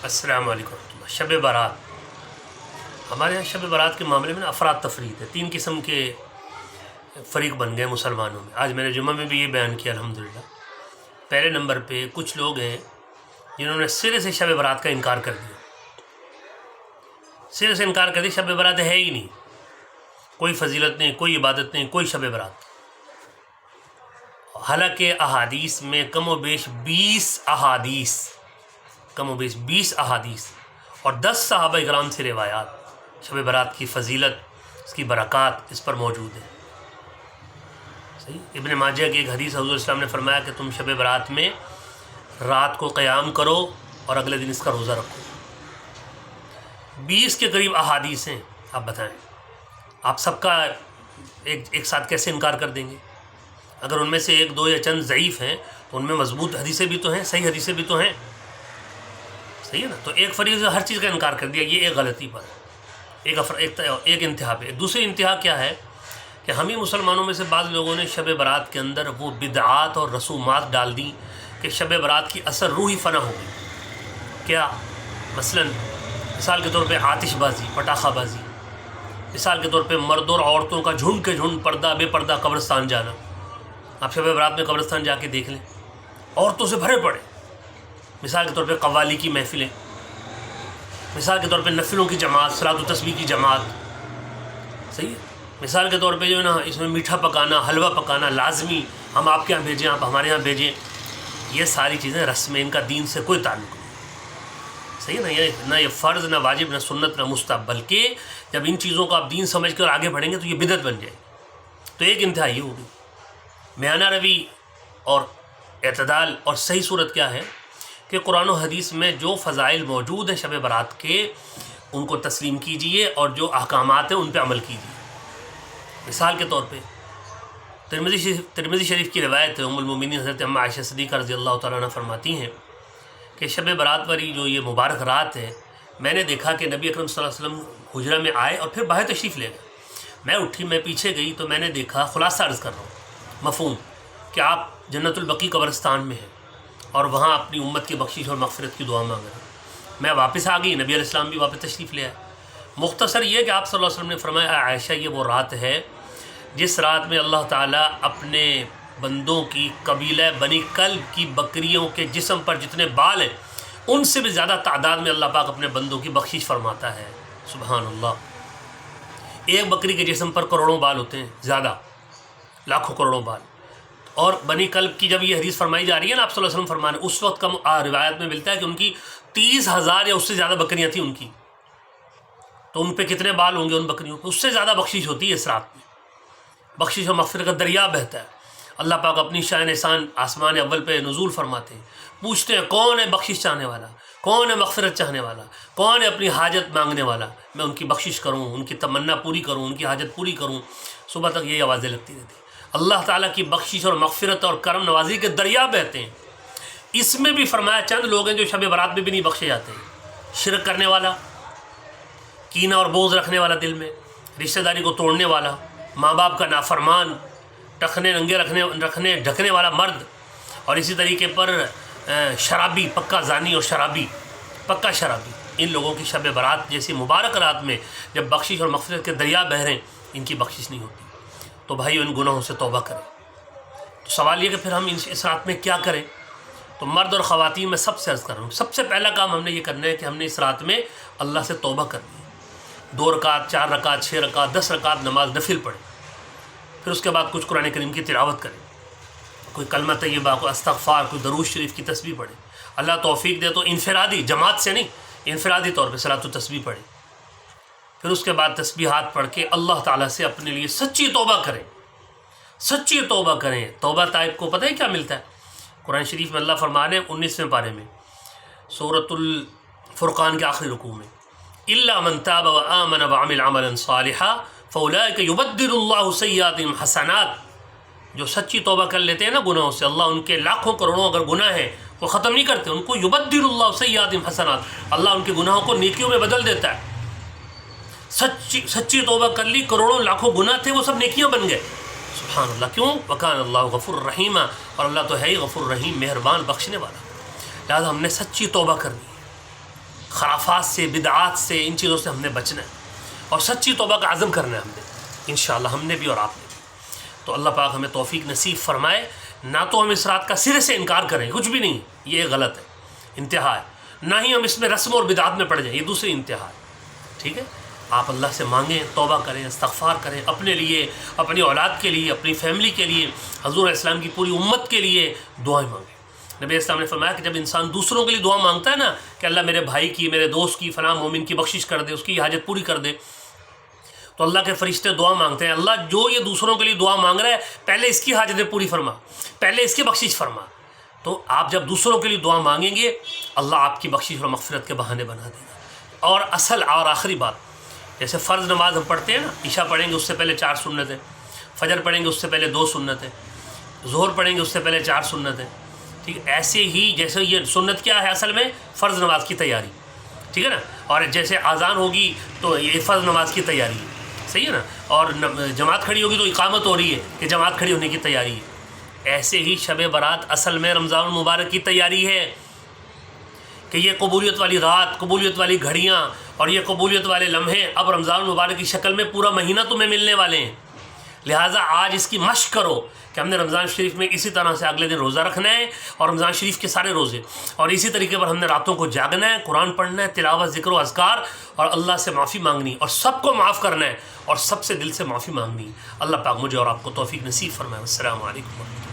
السلام علیکم ورحمۃ اللہ۔ شب برات، ہمارے یہاں شب برات کے معاملے میں افراد تفریق ہے، تین قسم کے فریق بن گئے مسلمانوں میں۔ آج میں نے جمعہ میں بھی یہ بیان کیا الحمدللہ۔ پہلے نمبر پہ کچھ لوگ ہیں جنہوں نے سرے سے شب برات کا انکار کر دیا، سرے سے انکار کر دیا، شب برات ہے ہی نہیں، کوئی فضیلت نہیں، کوئی عبادت نہیں، کوئی شب برات۔ حالانکہ احادیث میں کم و بیش 20 احادیث اور 10 صحابہ کرام سے روایات شب برات کی فضیلت، اس کی برکات اس پر موجود ہے۔ صحیح، ابن ماجہ کی ایک حدیث حضور اسلام نے فرمایا کہ تم شب برات میں رات کو قیام کرو اور اگلے دن اس کا روزہ رکھو۔ 20 کے قریب احادیث ہیں، آپ بتائیں آپ سب کا ایک ساتھ کیسے انکار کر دیں گے؟ اگر ان میں سے ایک دو یا چند ضعیف ہیں تو ان میں مضبوط حدیثیں بھی تو ہیں، صحیح حدیثیں بھی تو ہیں، صحیح ہے نا؟ تو ایک فریق سے ہر چیز کا انکار کر دیا، یہ ایک غلطی پر ہے، ایک انتہا پہ۔ دوسری انتہا کیا ہے کہ ہم ہی مسلمانوں میں سے بعض لوگوں نے شب برات کے اندر وہ بدعات اور رسومات ڈال دی کہ شب برات کی اثر روح ہی فنا ہو گئی۔ کیا؟ مثال کے طور پہ آتش بازی، پٹاخہ بازی، مثال کے طور پہ مرد اور عورتوں کا جھنڈ کے جھنڈ پردہ بے پردہ قبرستان جانا۔ آپ شب برات میں قبرستان جا کے دیکھ لیں، عورتوں سے بھرے پڑے۔ مثال کے طور پہ قوالی کی محفلیں، مثال کے طور پہ نفلوں کی جماعت، صلاۃ و تسبیح کی جماعت، صحیح ہے؟ مثال کے طور پہ جو ہے نا اس میں میٹھا پکانا، حلوہ پکانا لازمی، ہم آپ کے یہاں بھیجیں، آپ ہمارے یہاں بھیجیں، یہ ساری چیزیں رسمیں، ان کا دین سے کوئی تعلق نہیں، صحیح ہے نا؟ نہ یہ فرض، نہ واجب، نہ سنت، نہ مستحب، بلکہ جب ان چیزوں کو آپ دین سمجھ کر آگے بڑھیں گے تو یہ بدعت بن جائے گی۔ تو ایک انتہا یہ ہوگی۔ میانہ روی اور اعتدال اور صحیح صورت کیا ہے کہ قرآن و حدیث میں جو فضائل موجود ہیں شب برات کے، ان کو تسلیم کیجئے اور جو احکامات ہیں ان پہ عمل کیجئے۔ مثال کے طور پہ ترمذی شریف کی روایت ہے، ام المومنین حضرت اماں عائشہ صدیقہ رضی اللہ تعالیٰ عنہ فرماتی ہیں کہ شب برات والی جو یہ مبارک رات ہے، میں نے دیکھا کہ نبی اکرم صلی اللہ علیہ وسلم حجرہ میں آئے اور پھر باہر تشریف لے گئے۔ میں اٹھی، میں پیچھے گئی تو میں نے دیکھا، خلاصہ عرض کر رہا ہوں، مفہوم کہ آپ جنت البقیع قبرستان میں ہیں اور وہاں اپنی امت کی بخشش اور مغفرت کی دعا مانگ رہے ہیں۔ میں واپس آ گئی، نبی علیہ السلام بھی واپس تشریف لے آئے۔ مختصر یہ کہ آپ صلی اللہ علیہ وسلم نے فرمایا، عائشہ یہ وہ رات ہے جس رات میں اللہ تعالیٰ اپنے بندوں کی قبیلہ بنی کلب کی بکریوں کے جسم پر جتنے بال ہیں ان سے بھی زیادہ تعداد میں اللہ پاک اپنے بندوں کی بخشش فرماتا ہے۔ سبحان اللہ، ایک بکری کے جسم پر کروڑوں بال ہوتے ہیں، زیادہ لاکھوں کروڑوں بال۔ اور بنی کلب کی جب یہ حدیث فرمائی جا رہی ہے نا، آپ صلی اللہ علیہ وسلم فرمانے، اس وقت کا روایت میں ملتا ہے کہ ان کی 30,000 یا اس سے زیادہ بکریاں تھیں ان کی، تو ان پہ کتنے بال ہوں گے ان بکریوں پہ؟ اس سے زیادہ بخشش ہوتی ہے اس رات میں، بخشش اور مغفرت کا دریا بہتا ہے۔ اللہ پاک اپنی شان احسان آسمان اول پہ نزول فرماتے ہیں، پوچھتے ہیں کون ہے بخشش چاہنے والا، کون ہے مغفرت چاہنے والا، کون ہے اپنی حاجت مانگنے والا، میں ان کی بخشش کروں، ان کی تمنا پوری کروں، ان کی حاجت پوری کروں۔ صبح تک یہی آوازیں لگتی رہتی ہیں۔ اللہ تعالیٰ کی بخشش اور مغفرت اور کرم نوازی کے دریا بہتے ہیں۔ اس میں بھی فرمایا چند لوگ ہیں جو شب برات میں بھی نہیں بخشے جاتے ہیں۔ شرک کرنے والا، کینہ اور بغض رکھنے والا دل میں، رشتہ داری کو توڑنے والا، ماں باپ کا نافرمان، ٹخنے ننگے رکھنے ڈھکنے والا مرد، اور اسی طریقے پر شرابی، پکا زانی اور پکا شرابی، ان لوگوں کی شب برات جیسی مبارک رات میں جب بخشش اور مغفرت کے دریا بہہ رہے ہیں، ان کی بخشش نہیں ہوتی۔ تو بھائی ان گناہوں سے توبہ کریں۔ تو سوال یہ کہ پھر ہم اس رات میں کیا کریں؟ تو مرد اور خواتین میں سب سے عرض کر رہا ہوں، سب سے پہلا کام ہم نے یہ کرنا ہے کہ ہم نے اس رات میں اللہ سے توبہ کرنی ہے۔ 2 رکعت، 4 رکعت، 6 رکعت، 10 رکعت نماز نفل پڑھیں، پھر اس کے بعد کچھ قرآن کریم کی تلاوت کریں، کوئی کلمہ طیبہ، کوئی استغفار، کوئی درود شریف کی تسبیح پڑھیں۔ اللہ توفیق دے تو انفرادی، جماعت سے نہیں، انفرادی طور پہ صلاۃ و تسبیح پڑھیں۔ پھر اس کے بعد تسبیحات پڑھ کے اللہ تعالیٰ سے اپنے لیے سچی توبہ کریں، سچی توبہ کریں۔ توبہ طائب کو پتہ ہے کیا ملتا ہے؟ قرآن شریف میں اللہ فرمانے 19ویں پارے میں، سورۃ الفرقان کے آخری رکوع میں، إِلَّا مَن تَابَ وَآمَنَ وَعَمِلَ عَمَلًا صَالِحًا فَأُولَٰئِكَ يُبَدِّلُ اللَّهُ سَيِّئَاتِهِمْ حَسَنَاتٍ۔ جو سچی توبہ کر لیتے ہیں نا گناہوں سے، اللہ ان کے لاکھوں کروڑوں اگر گناہ ہیں وہ ختم نہیں کرتے، ان کو يُبَدِّلُ اللَّهُ سَيِّئَاتِهِمْ حَسَنَاتٍ، اللہ ان کے گناہوں کو نیکیوں میں بدل دیتا ہے۔ سچی توبہ کر لی، کروڑوں لاکھوں گناہ تھے وہ سب نیکیاں بن گئے۔ سبحان اللہ، کیوں؟ وَكَانَ اللَّهُ غَفُورًا رَحِيمًا، اور اللہ تو ہے ہی غفور رحیم، مہربان بخشنے والا۔ لہٰذا ہم نے سچی توبہ کرنی ہے، خرافات سے، بدعات سے، ان چیزوں سے ہم نے بچنا ہے اور سچی توبہ کا عزم کرنا ہے ہم نے، انشاءاللہ ہم نے بھی اور آپ نے بھی۔ تو اللہ پاک ہمیں توفیق نصیب فرمائے، نہ تو ہم اس رات کا سرے سے انکار کریں، کچھ بھی نہیں، یہ غلط ہے، انتہا ہے، نہ ہی ہم اس میں رسم اور بدعات میں پڑ جائیں، یہ دوسری انتہا ہے، ٹھیک ہے۔ آپ اللہ سے مانگیں، توبہ کریں، استغفار کریں، اپنے لیے، اپنی اولاد کے لیے، اپنی فیملی کے لیے، حضور علیہ السلام کی پوری امت کے لیے دعائیں مانگیں۔ نبی علیہ السلام نے فرمایا کہ جب انسان دوسروں کے لیے دعا مانگتا ہے نا کہ اللہ میرے بھائی کی، میرے دوست کی، فلاں مومن کی بخشش کر دے، اس کی حاجت پوری کر دے، تو اللہ کے فرشتے دعا مانگتے ہیں، اللہ جو یہ دوسروں کے لیے دعا مانگ رہا ہے پہلے اس کی حاجتیں پوری فرما، پہلے اس کی بخشش فرما۔ تو آپ جب دوسروں کے لیے دعا مانگیں گے اللہ آپ کی بخشش اور مغفرت کے بہانے بنا دے گا۔ اور اصل اور آخری بات، جیسے فرض نماز ہم پڑھتے ہیں نا، عشاء پڑھیں گے اس سے پہلے 4 سنتیں، فجر پڑھیں گے اس سے پہلے 2 سنتیں، ظہر پڑھیں گے اس سے پہلے 4 سنتیں، ٹھیک ہے۔ ایسے ہی جیسے یہ سنت کیا ہے اصل میں فرض نماز کی تیاری، ٹھیک ہے نا، اور جیسے اذان ہوگی تو یہ فرض نماز کی تیاری ہے، صحیح ہے نا، اور جماعت کھڑی ہوگی تو اقامت ہو رہی ہے کہ جماعت کھڑی ہونے کی تیاری ہے۔ ایسے ہی شب برات اصل میں رمضان المبارک کی تیاری ہے کہ یہ قبولیت والی رات، قبولیت والی گھڑیاں اور یہ قبولیت والے لمحے اب رمضان المبارک کی شکل میں پورا مہینہ تمہیں ملنے والے ہیں، لہٰذا آج اس کی مشق کرو کہ ہم نے رمضان شریف میں اسی طرح سے اگلے دن روزہ رکھنا ہے اور رمضان شریف کے سارے روزے، اور اسی طریقے پر ہم نے راتوں کو جاگنا ہے، قرآن پڑھنا ہے، تلاوت، ذکر و اذکار، اور اللہ سے معافی مانگنی اور سب کو معاف کرنا ہے اور سب سے دل سے معافی مانگنی ہے۔ اللہ پاک مجھے اور آپ کو توفیق نصیب فرمائے۔ السلام علیکم۔